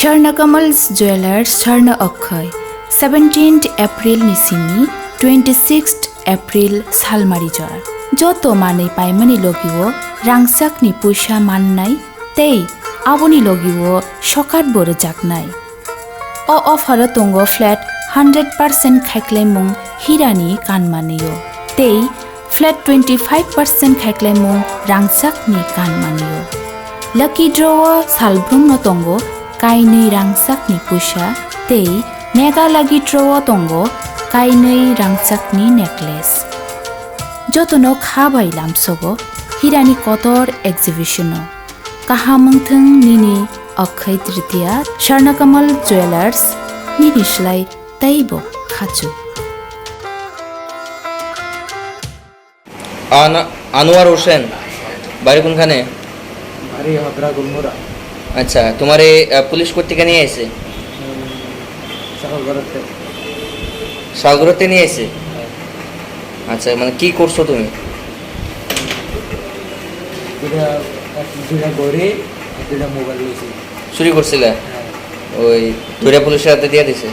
Swarnakamal's Jewelers Swarna Akhay 17th April Nisini 26th April Salmari Jar Joto Mane Paimani Logiwo Rangsak ni Pusha Mannai Tei Aboni Logiwo Shokat Bore Jaknai O offer Tongo flat 100% Khaiklemung Hirani Kanmaniyo Tei flat 25% Khaiklemung Rangsak ni Kanmaniyo Lucky draw Salbrum no Tongo Kainui rangsak ni pusha tei mega lagi draw tongo kainui rangsak ni necklace jotono khabai lamsogo hirani kotor exhibition kahamungthung nini akhai tritiya Swarnakamal Jewelers nini shlai taibo khachu Anwar Hossain বাড়ি কোনখানে? বাড়ি হাবড়া গুলমুরা। আচ্ছা, তোমার police কর্তৃকা নিয়ে এসে সালগড়াতে নিয়ে এসে আচ্ছা, মানে কি করছো তুমি? চুরি করছিলে? ওই ধরে পুলিশের হাতে দিয়ে দিছে?